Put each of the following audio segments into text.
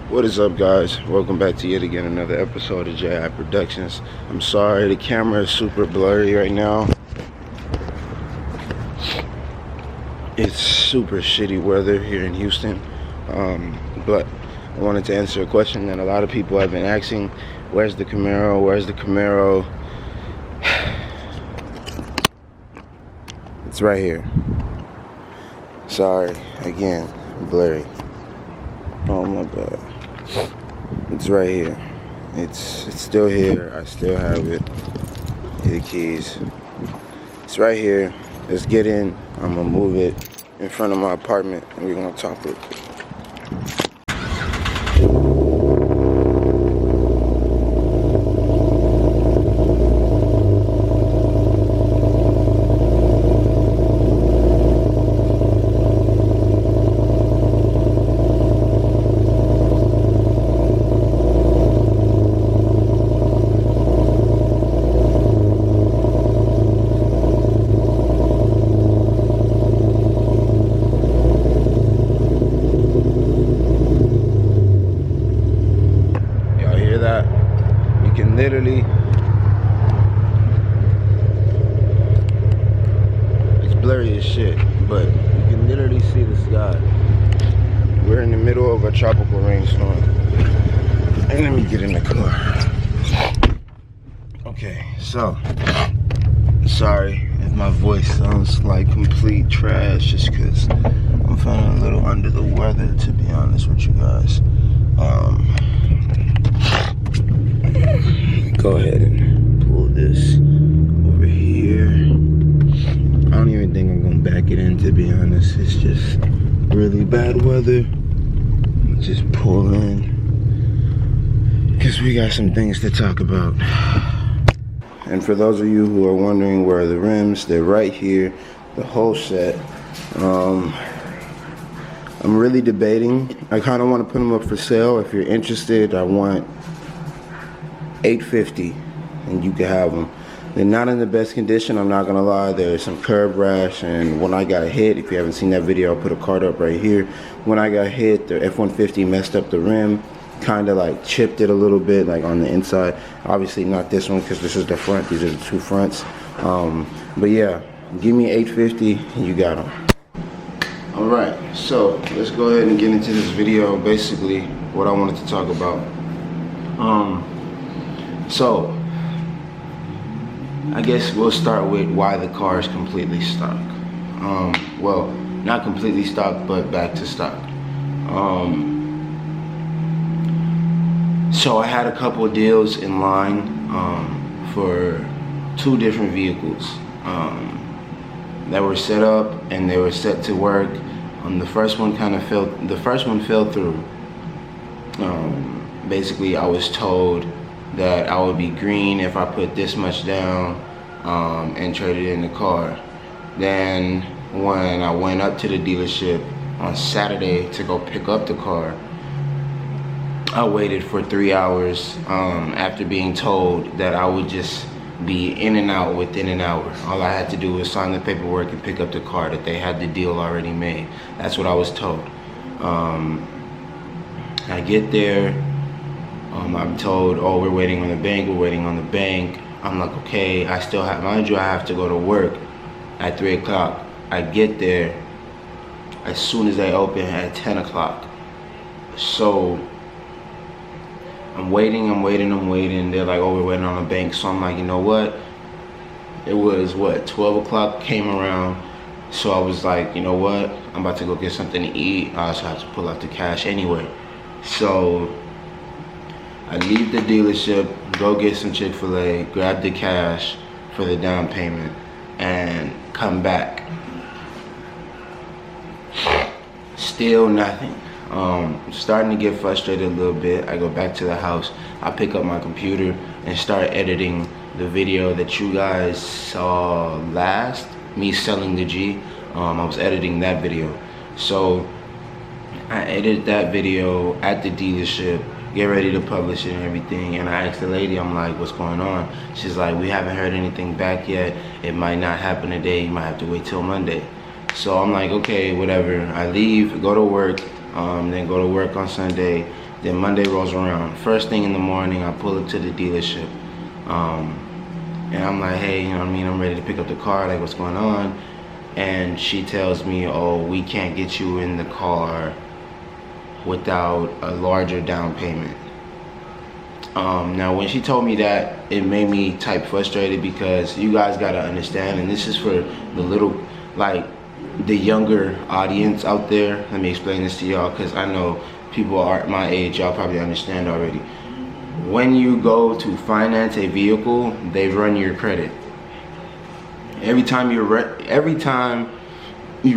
What is up, guys? Welcome back to yet again another episode of J.I. Productions. I'm sorry the camera is super blurry right now. It's super shitty weather here in Houston, but I wanted to answer a question that a lot of people have been asking. Where's the Camaro? Where's the Camaro? It's right here. Sorry, again, blurry. Oh my God. It's right here. It's still here. I still have it. The keys. It's right here. Let's get in. I'm gonna move it in front of my apartment and we're gonna talk real quick. Literally, it's blurry as shit, but you can literally see the sky. We're in the middle of a tropical rainstorm. And let me get in the car. Okay, so sorry if my voice sounds like complete trash, just because I'm feeling a little under the weather, to be honest with you guys. Go ahead and pull this over here. I don't even think I'm gonna back it in, to be honest. It's just really bad weather. Just pull in, because we got some things to talk about. And for those of you who are wondering where are the rims, they're right here, the whole set. I'm really debating. I kind of want to put them up for sale. If you're interested, I want $850 and you can have them. They're not in the best condition, I'm not gonna lie. There's some curb rash, and when I got hit, if you haven't seen that video, I'll put a card up right here. When I got hit, the F-150 messed up the rim, kind of like chipped it a little bit, like on the inside. Obviously not this one, because this is the front. These are the two fronts. But yeah, give me $850 and you got them. All right, so let's go ahead and get into this video. Basically what I wanted to talk about. So, I guess we'll start with why the car is completely stock. Well, not completely stock, but back to stock. So I had a couple of deals in line for two different vehicles that were set up and they were set to work. The first one fell through. Basically, I was told that I would be green if I put this much down and traded in the car. Then when I went up to the dealership on Saturday to go pick up the car, I waited for 3 hours after being told that I would just be in and out within an hour. All I had to do was sign the paperwork and pick up the car, that they had the deal already made. That's what I was told. I get there, I'm told, oh, we're waiting on the bank, we're waiting on the bank. I'm like, okay, I still have, mind you, I have to go to work at 3 o'clock. I get there as soon as they open at 10 o'clock. So I'm waiting. They're like, oh, we're waiting on the bank. So I'm like, you know what? It was, 12 o'clock came around. So I was like, you know what? I'm about to go get something to eat. I also have to pull out the cash anyway. So I leave the dealership, go get some Chick-fil-A, grab the cash for the down payment, and come back. Still nothing. Starting to get frustrated a little bit. I go back to the house, I pick up my computer and start editing the video that you guys saw last, me selling the G. I was editing that video. So I edited that video at the dealership, get ready to publish it and everything, and I asked the lady, I'm like, what's going on? She's like, we haven't heard anything back yet. It might not happen today, you might have to wait till Monday. So I'm like, okay, whatever. I leave, go to work, then go to work on Sunday. Then Monday rolls around. First thing in the morning, I pull up to the dealership. And I'm like, hey, you know what I mean? I'm ready to pick up the car, like what's going on? And she tells me, oh, we can't get you in the car without a larger down payment. Now when she told me that, it made me type frustrated, because you guys gotta understand, and this is for the little, like the younger audience out there. Let me explain this to y'all, because I know people are my age, y'all probably understand already. When you go to finance a vehicle, they run your credit. Every time you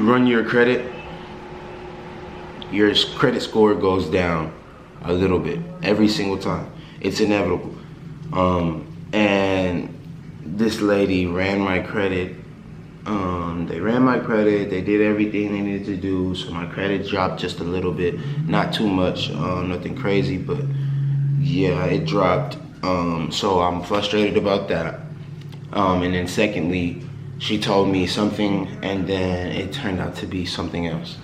run your credit, your credit score goes down a little bit every single time. It's inevitable. And this lady ran my credit. They ran my credit. They did everything they needed to do, so my credit dropped just a little bit. Not too much, nothing crazy, but yeah, it dropped. So I'm frustrated about that. And then secondly, she told me something and then it turned out to be something else.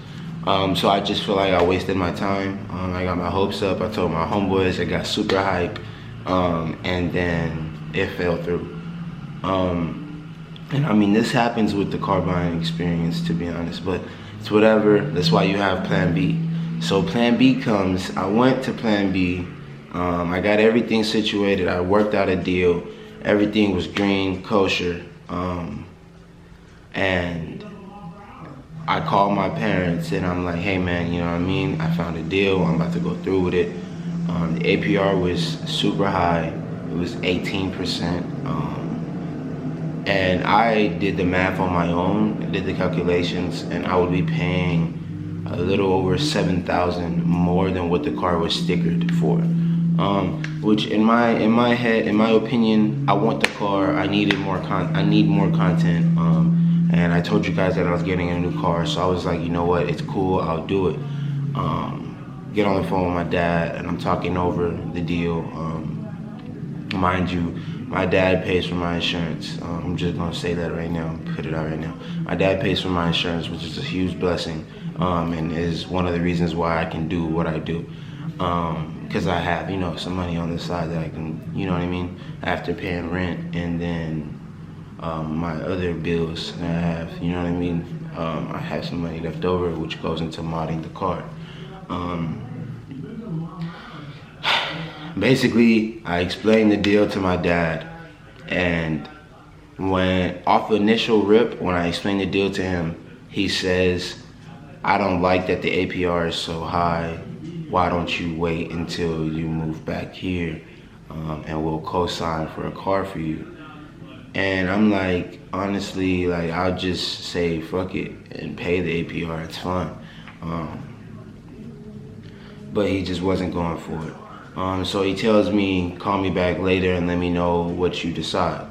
So I just feel like I wasted my time. I got my hopes up. I told my homeboys, I got super hype, and then it fell through. And I mean, this happens with the car buying experience, to be honest, but it's whatever. That's why you have plan B. So plan B comes. I went to plan B. I got everything situated. I worked out a deal. Everything was green, kosher. And I called my parents and I'm like, hey man, you know what I mean? I found a deal. I'm about to go through with it. The APR was super high. It was 18%. And I did the math on my own, did the calculations, and I would be paying a little over $7,000 more than what the car was stickered for. Which in my head, in my opinion, I want the car. I need more content. And I told you guys that I was getting a new car, so I was like, you know what? It's cool. I'll do it. Get on the phone with my dad, and I'm talking over the deal. Mind you, my dad pays for my insurance. I'm just gonna say that right now, put it out right now. My dad pays for my insurance, which is a huge blessing, and is one of the reasons why I can do what I do. Because I have, you know, some money on the side that I can, you know what I mean, after paying rent and then my other bills that I have, you know what I mean. I have some money left over, which goes into modding the car. Basically, I explained the deal to my dad, and when off the initial rip, when I explained the deal to him, he says, I don't like that the APR is so high. Why don't you wait until you move back here, and we'll co-sign for a car for you. And I'm like, honestly, like, I'll just say fuck it and pay the APR, it's fine. But he just wasn't going for it. So he tells me, call me back later and let me know what you decide.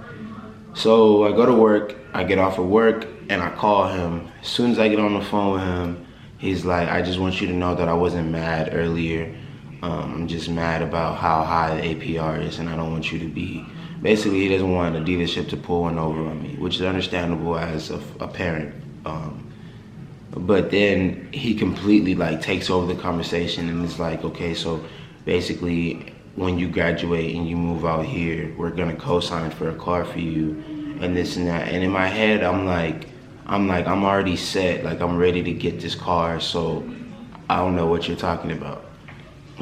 So I go to work, I get off of work, and I call him. As soon as I get on the phone with him, he's like, I just want you to know that I wasn't mad earlier. I'm just mad about how high the APR is, and I don't want you to be. Basically, he doesn't want a dealership to pull one over on me, which is understandable as a parent. But then he completely like takes over the conversation and is like, okay, so basically when you graduate and you move out here, we're gonna co-sign for a car for you and this and that. And in my head, I'm already set, like I'm ready to get this car, so I don't know what you're talking about.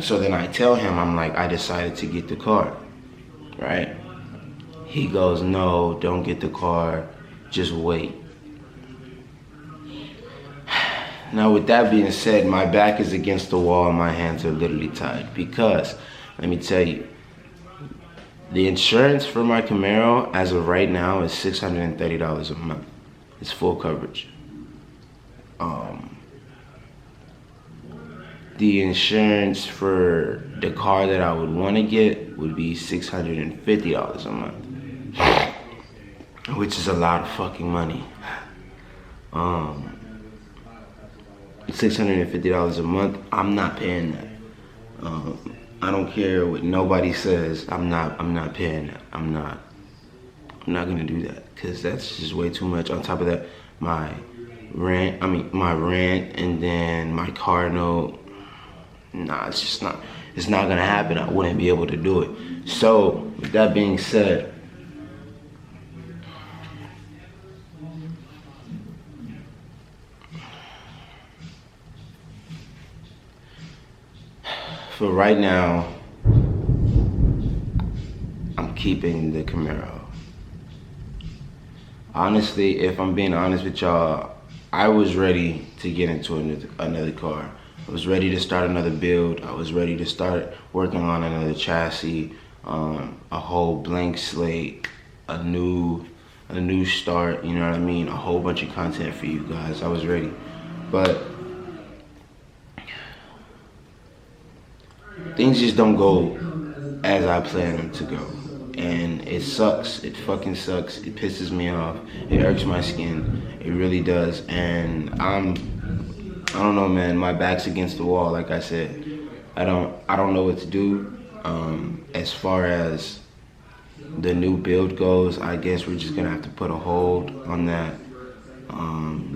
So then I tell him, I'm like, I decided to get the car, right? He goes, no, don't get the car, just wait. Now with that being said, my back is against the wall and my hands are literally tied, because let me tell you, the insurance for my Camaro as of right now is $630 a month. It's full coverage. The insurance for the car that I would want to get would be $650 a month, which is a lot of fucking money. $650 a month, I'm not paying that. I don't care what nobody says, I'm not paying that. I'm not gonna do that, because that's just way too much. On top of that, my rent, and then my car note, nah, it's not gonna happen. I wouldn't be able to do it. So with that being said, for right now, I'm keeping the Camaro. Honestly, if I'm being honest with y'all, I was ready to get into another car. I was ready to start another build. I was ready to start working on another chassis, a whole blank slate, a new start, you know what I mean? A whole bunch of content for you guys. I was ready. But things just don't go as I planned them to go. And it sucks. It fucking sucks. It pisses me off. It irks my skin. It really does. And I don't know, man. My back's against the wall. Like I said, I don't know what to do. As far as the new build goes, I guess we're just gonna have to put a hold on that.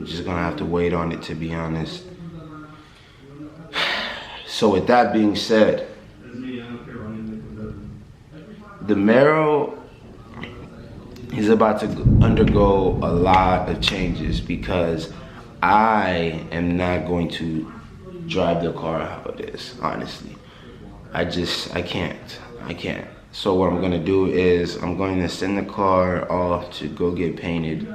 Just gonna have to wait on it, to be honest. So with that being said, the Mero is about to undergo a lot of changes because I am not going to drive the car how it is, honestly. I can't. So what I'm gonna do is I'm going to send the car off to go get painted.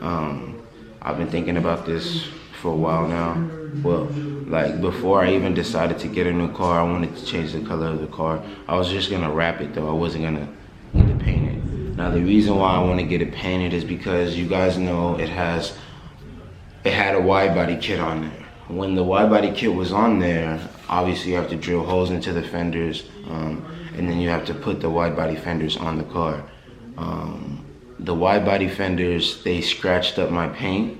I've been thinking about this for a while now. Well, like before I even decided to get a new car, I wanted to change the color of the car. I was just gonna wrap it though. I wasn't gonna get it painted. Now the reason why I want to get it painted is because you guys know it had a wide body kit on there. When the wide body kit was on there, obviously you have to drill holes into the fenders, and then you have to put the wide body fenders on the car. The wide body fenders, they scratched up my paint.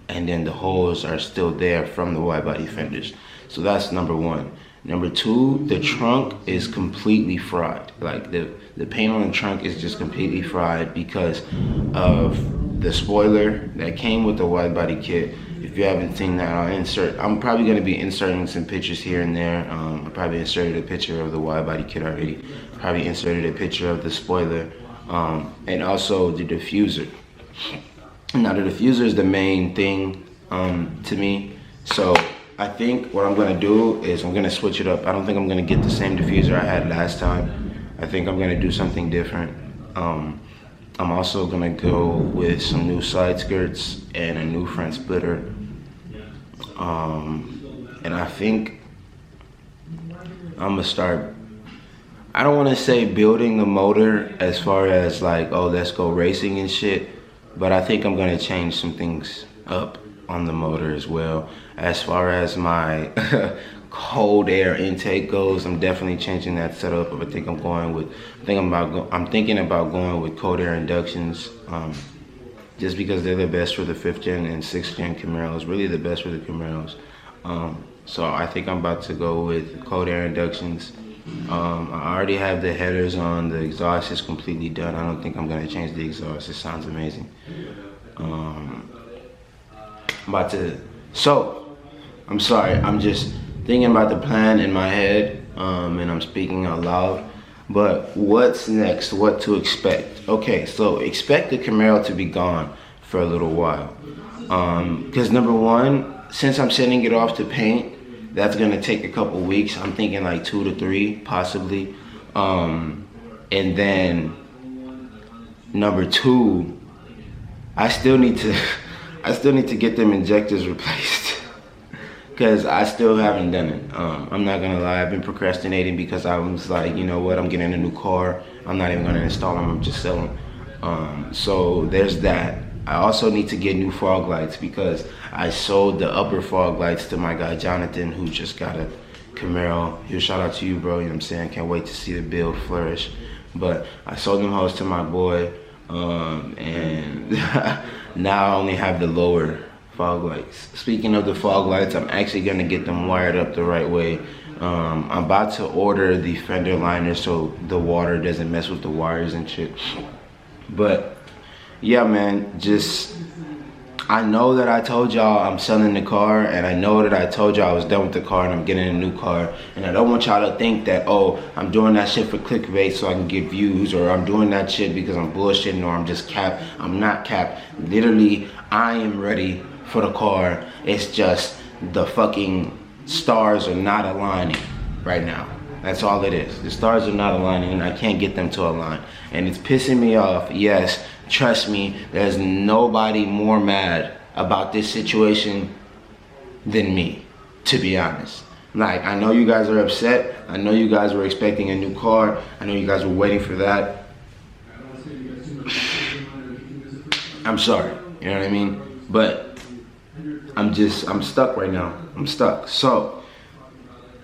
And then the holes are still there from the wide body fenders. So that's number one. Number two, the trunk is completely fried. Like the paint on the trunk is just completely fried because of the spoiler that came with the wide body kit. If you haven't seen that, I'm probably gonna be inserting some pictures here and there. I probably inserted a picture of the wide body kit already. Probably inserted a picture of the spoiler, and also the diffuser. Now the diffuser is the main thing to me. So I think what I'm gonna do is I'm gonna switch it up. I don't think I'm gonna get the same diffuser I had last time. I think I'm gonna do something different. I'm also gonna go with some new side skirts and a new front splitter. And I think I'm gonna start, I don't wanna say building the motor as far as like, oh, let's go racing and shit. But I think I'm gonna change some things up on the motor as well. As far as my cold air intake goes, I'm definitely changing that setup. I'm thinking about going with cold air inductions, just because they're the best for the 5th gen and 6th gen Camaros, really the best for the Camaros. So I think I'm about to go with cold air inductions. I already have the headers on. The exhaust is completely done. I don't think I'm gonna change the exhaust. It sounds amazing. I'm sorry, I'm just thinking about the plan in my head, and I'm speaking out loud. But what's next? What to expect? Okay, so expect the Camaro to be gone for a little while. Because number one, since I'm sending it off to paint, that's gonna take a couple weeks. I'm thinking like 2 to 3, possibly. And then number two, I still need to get them injectors replaced because I still haven't done it. I'm not gonna lie, I've been procrastinating because I was like, you know what, I'm getting a new car. I'm not even gonna install them, I'm just selling. So there's that. I also need to get new fog lights because I sold the upper fog lights to my guy Jonathan, who just got a Camaro. Huge shout out to you, bro, you know what I'm saying? Can't wait to see the build flourish. But I sold them hoes to my boy, and now I only have the lower fog lights. Speaking of the fog lights, I'm actually gonna get them wired up the right way. I'm about to order the fender liner so the water doesn't mess with the wires and shit. But yeah, man, just I know that I told y'all I'm selling the car, and I know that I told y'all I was done with the car and I'm getting a new car, and I don't want y'all to think that, oh, I'm doing that shit for clickbait so I can get views, or I'm doing that shit because I'm bullshitting, or I'm just cap. I'm not cap. Literally, I am ready for the car. It's just the fucking stars are not aligning right now. That's all it is. The stars are not aligning and I can't get them to align. And it's pissing me off. Yes, trust me, there's nobody more mad about this situation than me, to be honest. Like, I know you guys are upset. I know you guys were expecting a new car. I know you guys were waiting for that. I'm sorry, you know what I mean? But I'm stuck right now. I'm stuck. So,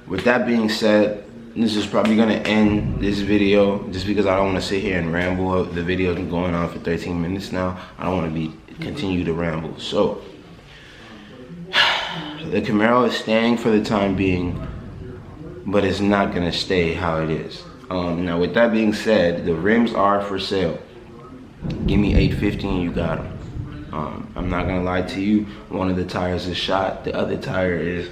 with that being said, this is probably gonna end this video just because I don't want to sit here and ramble. The video's been going on for 13 minutes now. I don't want to continue to ramble. So the Camaro is staying for the time being, but it's not gonna stay how it is. Now with that being said, the rims are for sale. Give me $850 and you got them. I'm not gonna lie to you. One of the tires is shot. The other tire is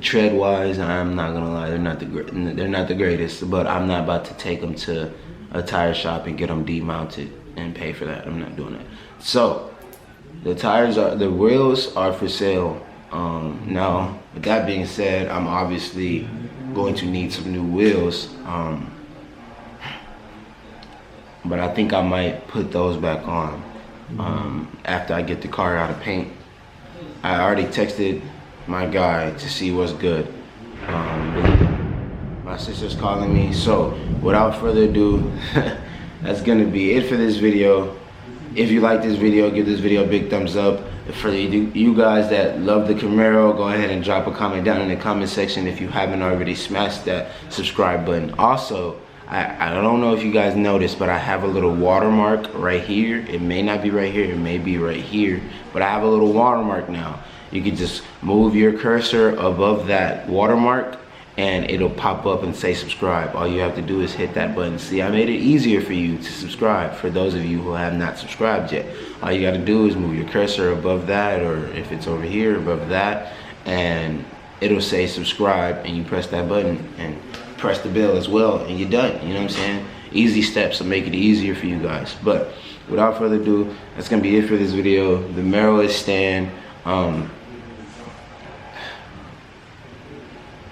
tread wise, I'm not gonna lie, they're not the greatest, but I'm not about to take them to a tire shop and get them demounted and pay for that. I'm not doing that. So the wheels are for sale. Now with that being said, I'm obviously going to need some new wheels, but I think I might put those back on after I get the car out of paint. I already texted my guy to see what's good. My sister's calling me, so without further ado, that's gonna be it for this video. If you like this video, give this video a big thumbs up. For you guys that love the Camaro, go ahead and drop a comment down in the comment section if you haven't already. Smash that subscribe button. Also, I don't know if you guys noticed, but I have a little watermark right here. It may not be right here, it may be right here, but I have a little watermark now. You can just move your cursor above that watermark and it'll pop up and say subscribe. All you have to do is hit that button. See, I made it easier for you to subscribe for those of you who have not subscribed yet. All you gotta do is move your cursor above that, or if it's over here, above that, and it'll say subscribe, and you press that button and press the bell as well, and you're done. You know what I'm saying? Easy steps to make it easier for you guys. But without further ado, that's gonna be it for this video. The Camaro is staying.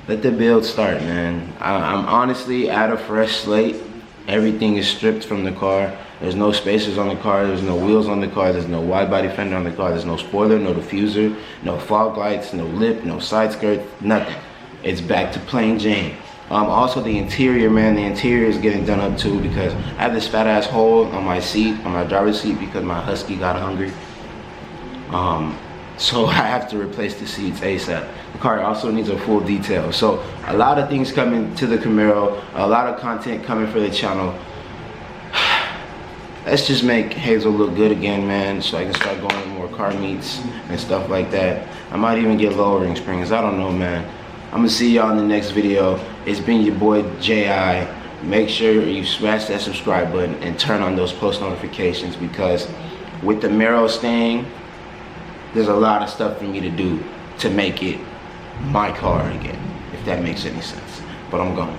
Let the build start, man. I'm honestly at a fresh slate. Everything is stripped from the car. There's no spacers on the car. There's no wheels on the car. There's no wide body fender on the car. There's no spoiler, no diffuser, no fog lights, no lip, no side skirt, nothing. It's back to plain Jane. Also the interior, man, the interior is getting done up too, because I have this fat ass hole on my seat, on my driver's seat, because my Husky got hungry. So I have to replace the seats ASAP. The car also needs a full detail. So a lot of things coming to the Camaro, a lot of content coming for the channel. Let's just make Hazel look good again, man, so I can start going to more car meets and stuff like that. I might even get lowering springs, I don't know, man. I'm gonna see y'all in the next video. It's been your boy J.I. Make sure you smash that subscribe button and turn on those post notifications, because with the Camaro staying, there's a lot of stuff for me to do to make it my car again, if that makes any sense. But I'm gone.